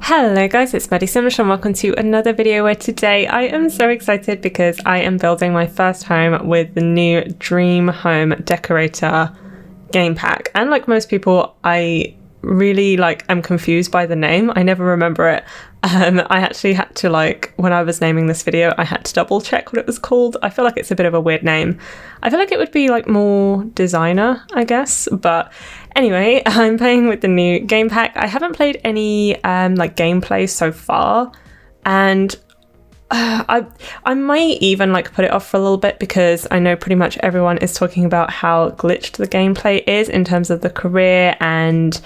Hello guys, it's Maddie Simlish and welcome to another video where today I am so excited because I am building my first home with the new Dream Home Decorator game pack. And like most people, I really am confused by the name. I never remember it. I actually had to when I was naming this video, I had to double check what it was called. I feel like it's a bit of a weird name. I feel like it would be more designer, I guess. But anyway, I'm playing with the new game pack. I haven't played any gameplay so far, and I might even put it off for a little bit because I know pretty much everyone is talking about how glitched the gameplay is in terms of the career and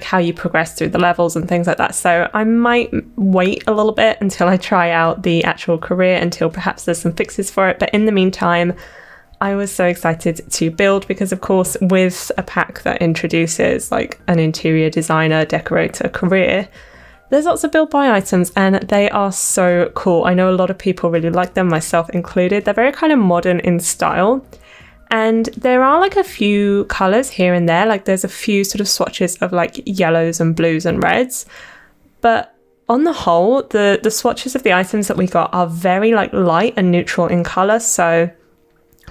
how you progress through the levels and things like that. So I might wait a little bit until I try out the actual career, until perhaps there's some fixes for it. But in the meantime, I was so excited to build because, of course, with a pack that introduces an interior designer, decorator career, there's lots of build buy items and they are so cool. I know a lot of people really like them, myself included. They're very kind of modern in style. And there are a few colours here and there. There's a few sort of swatches of yellows and blues and reds. But on the whole, the swatches of the items that we got are very light and neutral in colour. So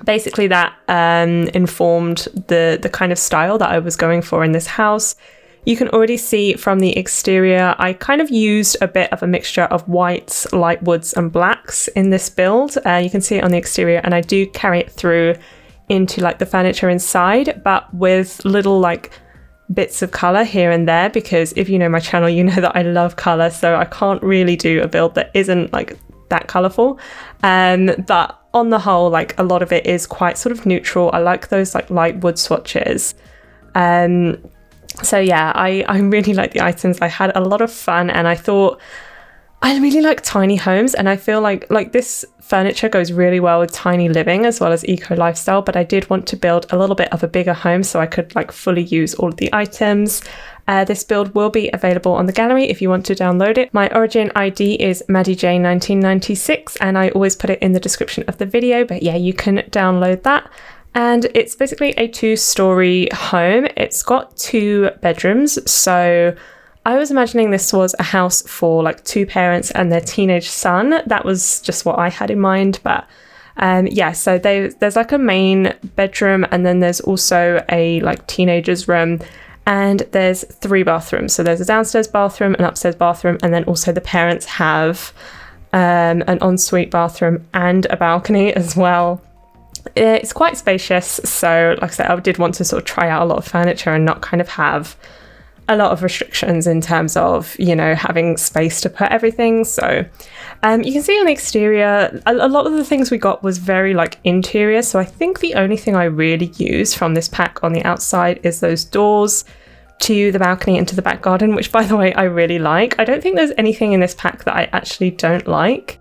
basically that informed the kind of style that I was going for in this house. You can already see from the exterior, I kind of used a bit of a mixture of whites, light woods and blacks in this build. You can see it on the exterior, and I do carry it through into the furniture inside, but with little bits of colour here and there, because if you know my channel, you know that I love colour, so I can't really do a build that isn't that colourful. But on the whole, a lot of it is quite sort of neutral. I like those light wood swatches. So yeah, I really like the items. I had a lot of fun, and I thought I really like tiny homes, and I feel like this furniture goes really well with tiny living as well as eco lifestyle, but I did want to build a little bit of a bigger home so I could fully use all of the items. This build will be available on the gallery if you want to download it. My origin ID is MaddieJ1996, and I always put it in the description of the video, but yeah, you can download that. And it's basically a 2-story home. It's got 2 bedrooms. So I was imagining this was a house for 2 parents and their teenage son. That was just what I had in mind. But yeah, so there's a main bedroom, and then there's also a teenager's room, and there's 3 bathrooms. So there's a downstairs bathroom, an upstairs bathroom, and then also the parents have an ensuite bathroom and a balcony as well. It's quite spacious, so like I said, I did want to sort of try out a lot of furniture and not kind of have a lot of restrictions in terms of, having space to put everything. So you can see on the exterior, a lot of the things we got was very interior. So I think the only thing I really use from this pack on the outside is those doors to the balcony and to the back garden, which, by the way, I really like. I don't think there's anything in this pack that I actually don't like.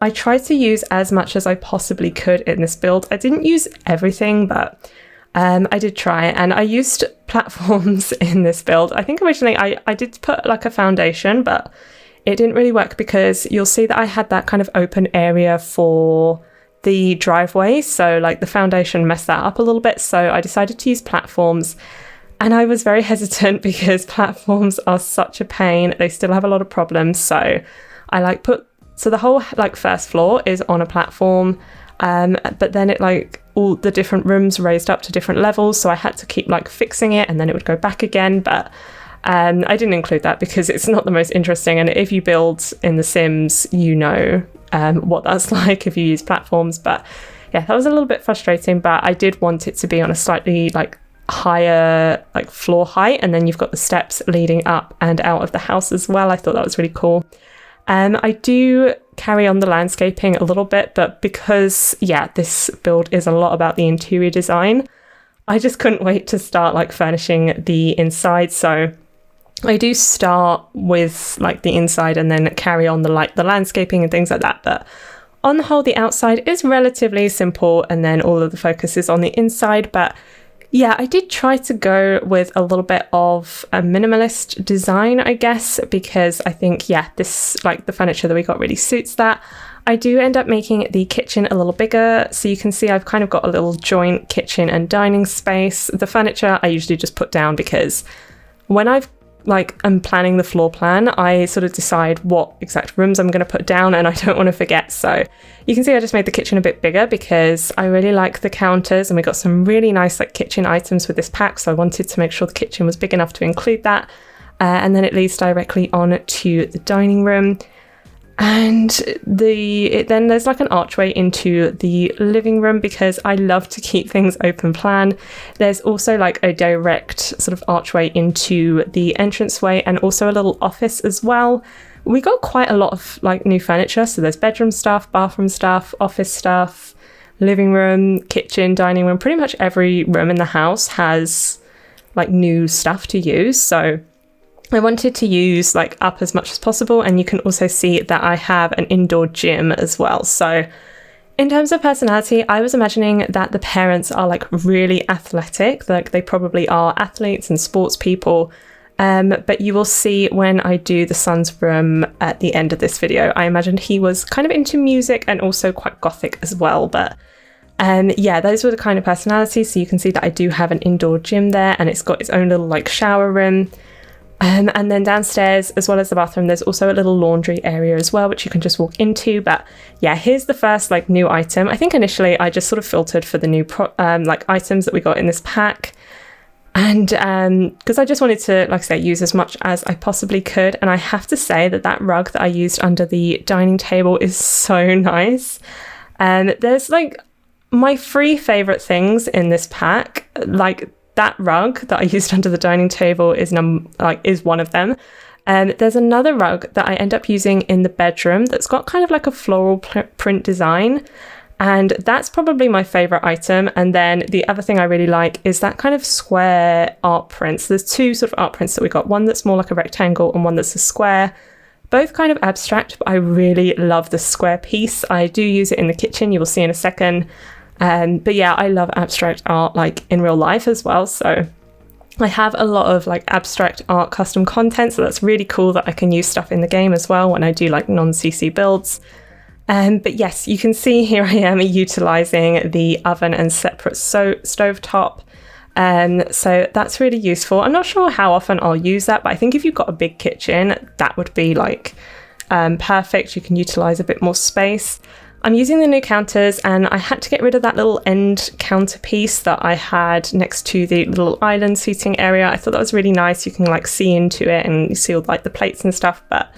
I tried to use as much as I possibly could in this build. I didn't use everything, but I did try, and I used platforms in this build. I think originally I did put a foundation, but it didn't really work because you'll see that I had that kind of open area for the driveway. So the foundation messed that up a little bit. So I decided to use platforms, and I was very hesitant because platforms are such a pain. They still have a lot of problems. So I So the whole first floor is on a platform, but then it all the different rooms raised up to different levels, so I had to keep fixing it, and then it would go back again. But I didn't include that because it's not the most interesting, and if you build in The Sims, you know what that's like if you use platforms. But yeah, that was a little bit frustrating, but I did want it to be on a slightly higher floor height, and then you've got the steps leading up and out of the house as well. I thought that was really cool. I do carry on the landscaping a little bit, but because, yeah, this build is a lot about the interior design, I just couldn't wait to start furnishing the inside. So I do start with the inside and then carry on the landscaping and things like that. But on the whole, the outside is relatively simple, and then all of the focus is on the inside. But yeah, I did try to go with a little bit of a minimalist design, I guess, because I think, yeah, this, the furniture that we got really suits that. I do end up making the kitchen a little bigger. So you can see I've kind of got a little joint kitchen and dining space. The furniture I usually just put down because when I've like I'm planning the floor plan, I sort of decide what exact rooms I'm going to put down, and I don't want to forget. So you can see I just made the kitchen a bit bigger because I really like the counters, and we got some really nice like kitchen items with this pack. So I wanted to make sure the kitchen was big enough to include that. And then it leads directly on to the dining room. And then there's like an archway into the living room because I love to keep things open plan. There's also like a direct sort of archway into the entranceway and also a little office as well. We got quite a lot of like new furniture. So there's bedroom stuff, bathroom stuff, office stuff, living room, kitchen, dining room. Pretty much every room in the house has like new stuff to use. So I wanted to use like up as much as possible, and you can also see that I have an indoor gym as well. So in terms of personality, I was imagining that the parents are like really athletic, like they probably are athletes and sports people. But you will see when I do the son's room at the end of this video, I imagined he was kind of into music and also quite gothic as well. But yeah, those were the kind of personalities. So you can see that I do have an indoor gym there, and it's got its own little like shower room. And then downstairs, as well as the bathroom, there's also a little laundry area as well, which you can just walk into. But yeah, here's the first like new item. I think initially I just sort of filtered for the new like items that we got in this pack. And because I just wanted to, like I say, use as much as I possibly could. And I have to say that that rug that I used under the dining table is so nice. And there's like my 3 favorite things in this pack, like that rug that I used under the dining table is one of them. There's another rug that I end up using in the bedroom that's got kind of like a floral print design, and that's probably my favorite item. And then the other thing I really like is that kind of square art prints. There's 2 sort of art prints that we got, one that's more like a rectangle and one that's a square, both kind of abstract, but I really love the square piece. I do use it in the kitchen, you will see in a second. But yeah, I love abstract art like in real life as well. So I have a lot of like abstract art custom content. So that's really cool that I can use stuff in the game as well when I do like non-CC builds. But yes, you can see here I am utilizing the oven and separate stove top. So that's really useful. I'm not sure how often I'll use that, but I think if you've got a big kitchen, that would be like perfect. You can utilize a bit more space. I'm using the new counters, and I had to get rid of that little end counter piece that I had next to the little island seating area. I thought that was really nice. You can like see into it and you see all like the plates and stuff, but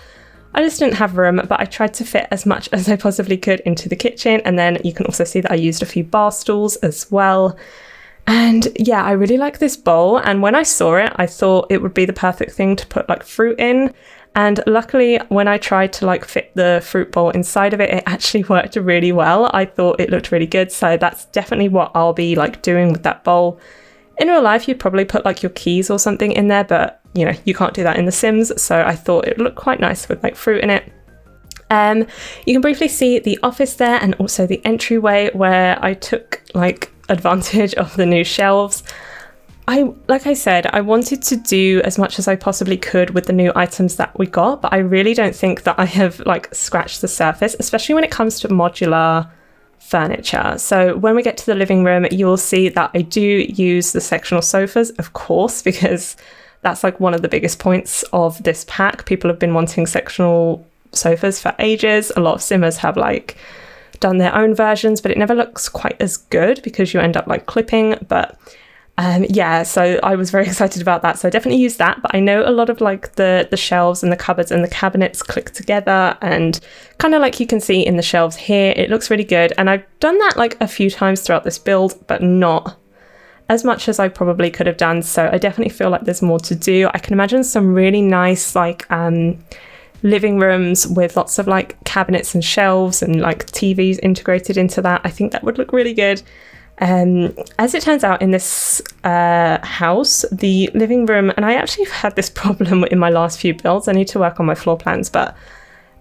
I just didn't have room. But I tried to fit as much as I possibly could into the kitchen. And then you can also see that I used a few bar stools as well. And yeah, I really like this bowl. And when I saw it, I thought it would be the perfect thing to put like fruit in. And luckily, when I tried to like fit the fruit bowl inside of it, it actually worked really well. I thought it looked really good. So that's definitely what I'll be like doing with that bowl. In real life, you'd probably put like your keys or something in there, but you know, you can't do that in The Sims. So I thought it looked quite nice with like fruit in it. You can briefly see the office there and also the entryway where I took like advantage of the new shelves. Like I said, I wanted to do as much as I possibly could with the new items that we got, but I really don't think that I have like scratched the surface, especially when it comes to modular furniture. So when we get to the living room, you will see that I do use the sectional sofas, of course, because that's like one of the biggest points of this pack. People have been wanting sectional sofas for ages. A lot of Simmers have like done their own versions, but it never looks quite as good because you end up like clipping. But yeah, so I was very excited about that. So I definitely used that, but I know a lot of like the shelves and the cupboards and the cabinets click together, and kind of like you can see in the shelves here, it looks really good. And I've done that like a few times throughout this build, but not as much as I probably could have done. So I definitely feel like there's more to do. I can imagine some really nice like living rooms with lots of like cabinets and shelves and like TVs integrated into that. I think that would look really good. As it turns out, in this house, the living room, and I actually had this problem in my last few builds, I need to work on my floor plans, but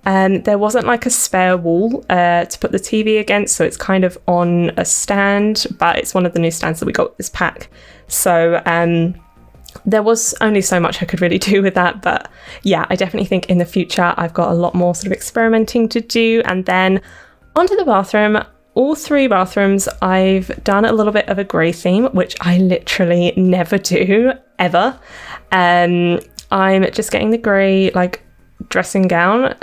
there wasn't like a spare wall to put the TV against, so it's kind of on a stand, but it's one of the new stands that we got with this pack. So there was only so much I could really do with that, but yeah, I definitely think in the future I've got a lot more sort of experimenting to do. And then onto the bathroom. All 3 bathrooms, I've done a little bit of a grey theme, which I literally never do, ever. I'm just getting the grey like dressing gown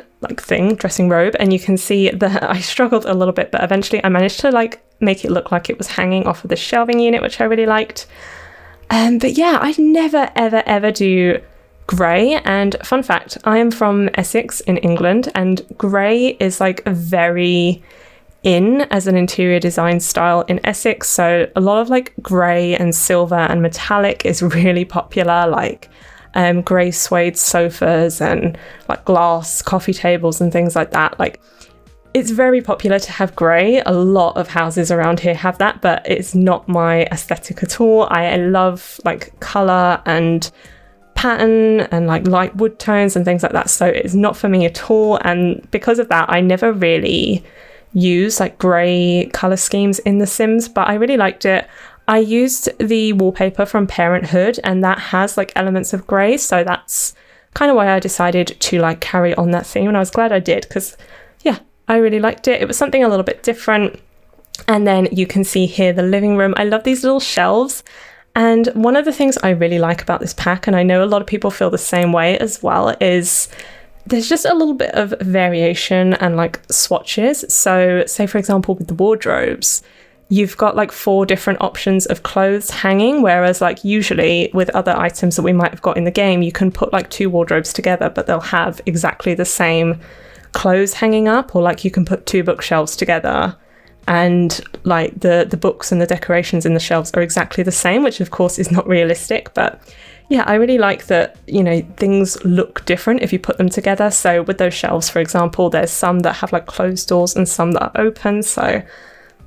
dressing robe, and you can see that I struggled a little bit, but eventually I managed to like make it look like it was hanging off of the shelving unit, which I really liked. But yeah, I never ever do grey. And fun fact, I am from Essex in England, and grey is like very in as an interior design style in Essex. So a lot of like grey and silver and metallic is really popular, like grey suede sofas and like glass coffee tables and things like that. Like, it's very popular to have grey. A lot of houses around here have that, but it's not my aesthetic at all. I love like colour and pattern and like light wood tones and things like that, so it's not for me at all. And because of that, I never really use like grey colour schemes in The Sims, but I really liked it. I used the wallpaper from Parenthood, and that has like elements of grey, so that's kind of why I decided to like carry on that theme, and I was glad I did, because yeah, I really liked it. It was something a little bit different. And then you can see here the living room. I love these little shelves, and one of the things I really like about this pack, and I know a lot of people feel the same way as well, is there's just a little bit of variation and like swatches. So say for example with the wardrobes, you've got like 4 different options of clothes hanging, whereas like usually with other items that we might have got in the game, you can put like 2 wardrobes together, but they'll have exactly the same clothes hanging up, or like you can put 2 bookshelves together and like the books and the decorations in the shelves are exactly the same, which of course is not realistic. But yeah, I really like that, you know, things look different if you put them together. So with those shelves, for example, there's some that have like closed doors and some that are open, so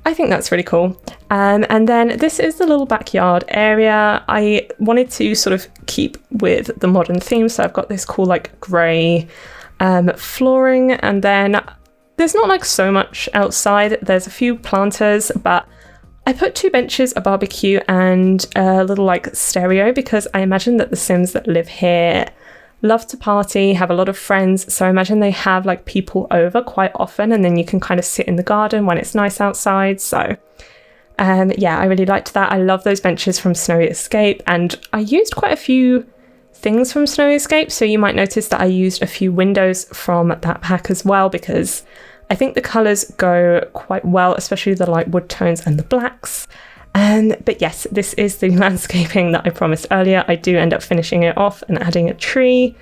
I think that's really cool. And then this is the little backyard area. I wanted to sort of keep with the modern theme, so I've got this cool like grey flooring, and then there's not like so much outside. There's a few planters, but I put 2 benches, a barbecue, and a little like stereo, because I imagine that the Sims that live here love to party, have a lot of friends, so I imagine they have like people over quite often, and then you can kind of sit in the garden when it's nice outside. So yeah, I really liked that. I love those benches from Snowy Escape, and I used quite a few things from Snowy Escape, so you might notice that I used a few windows from that pack as well, because I think the colours go quite well, especially the light wood tones and the blacks. But yes, this is the landscaping that I promised earlier. I do end up finishing it off and adding a tree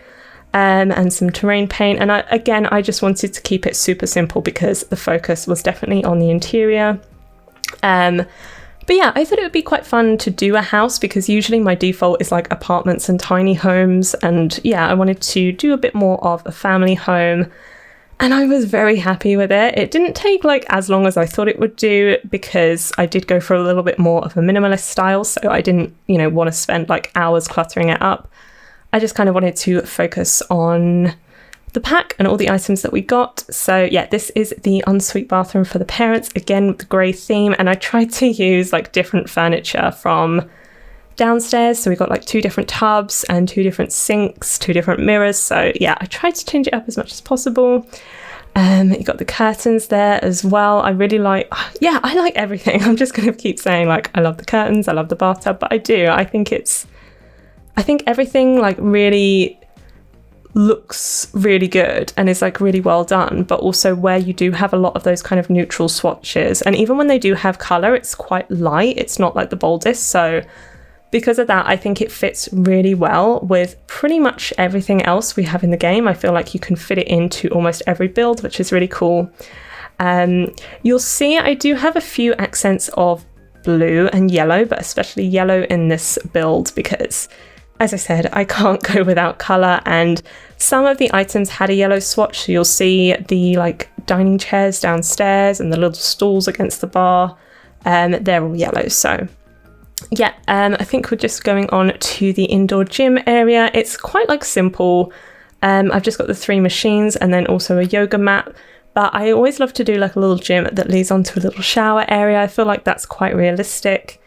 and some terrain paint. And I just wanted to keep it super simple because the focus was definitely on the interior. But yeah, I thought it would be quite fun to do a house, because usually my default is like apartments and tiny homes. And yeah, I wanted to do a bit more of a family home. And I was very happy with it. It didn't take like as long as I thought it would do, because I did go for a little bit more of a minimalist style. So I didn't, you know, want to spend like hours cluttering it up. I just kind of wanted to focus on the pack and all the items that we got. So yeah, this is the ensuite bathroom for the parents, again with the grey theme. And I tried to use like different furniture from downstairs, so we got like 2 different tubs and 2 different sinks, 2 different mirrors. So yeah, I tried to change it up as much as possible. You got the curtains there as well. I really like, yeah, I like everything. I'm just gonna keep saying like I love the curtains, I love the bathtub, but I think everything like really looks really good and is like really well done, but also where you do have a lot of those kind of neutral swatches, and even when they do have color, it's quite light, it's not like the boldest. So because of that, I think it fits really well with pretty much everything else we have in the game. I feel like you can fit it into almost every build, which is really cool. You'll see I do have a few accents of blue and yellow, but especially yellow in this build because, as I said, I can't go without colour, and some of the items had a yellow swatch. So you'll see the like dining chairs downstairs and the little stools against the bar, they're all yellow. So yeah, I think we're just going on to the indoor gym area. It's quite like simple. I've just got the 3 machines and then also a yoga mat, but I always love to do like a little gym that leads onto a little shower area. I feel like that's quite realistic.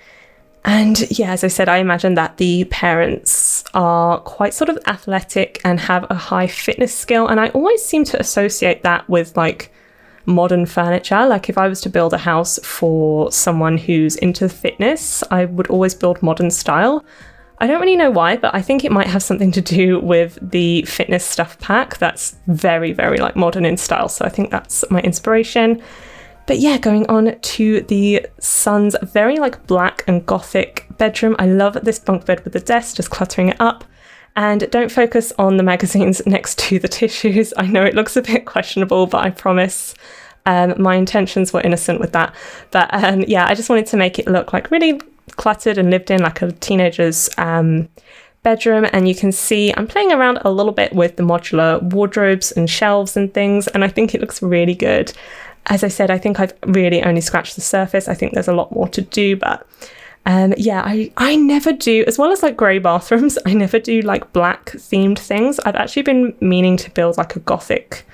And yeah, as I said, I imagine that the parents are quite sort of athletic and have a high fitness skill, and I always seem to associate that with like modern furniture. Like if I was to build a house for someone who's into fitness, I would always build modern style. I don't really know why, but I think it might have something to do with the fitness stuff pack that's very, very like modern in style. So I think that's my inspiration. But yeah, going on to the son's very like black and gothic bedroom. I love this bunk bed with the desk, just cluttering it up. And don't focus on the magazines next to the tissues. I know it looks a bit questionable, but I promise my intentions were innocent with that. But yeah, I just wanted to make it look like really cluttered and lived in, like a teenager's bedroom. And you can see I'm playing around a little bit with the modular wardrobes and shelves and things, and I think it looks really good. As I said, I think I've really only scratched the surface. I think there's a lot more to do, but yeah, I never do, as well as like grey bathrooms, I never do like black themed things. I've actually been meaning to build like a gothic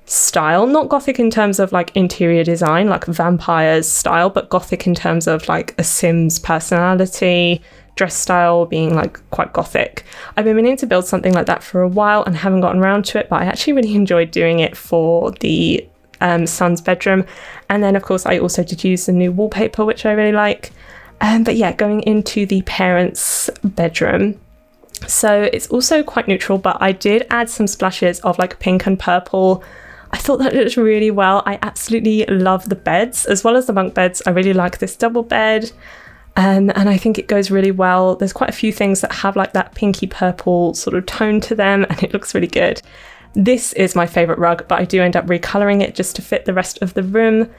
style, not gothic in terms of like interior design, like vampires style, but gothic in terms of like a Sims personality, dress style being like quite gothic. I've been meaning to build something like that for a while and haven't gotten around to it, but I actually really enjoyed doing it for the son's bedroom. And then of course I also did use the new wallpaper, which I really like. But yeah, going into the parents' bedroom. So it's also quite neutral, but I did add some splashes of like pink and purple. I thought that looked really well. I absolutely love the beds, as well as the bunk beds. I really like this double bed. And I think it goes really well. There's quite a few things that have like that pinky purple sort of tone to them, and it looks really good. This is my favourite rug, but I do end up recolouring it just to fit the rest of the room.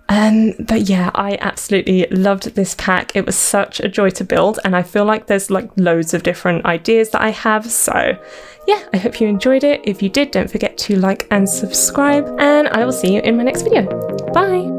But yeah, I absolutely loved this pack. It was such a joy to build, and I feel like there's like loads of different ideas that I have. So yeah, I hope you enjoyed it. If you did, don't forget to like and subscribe, and I will see you in my next video. Bye!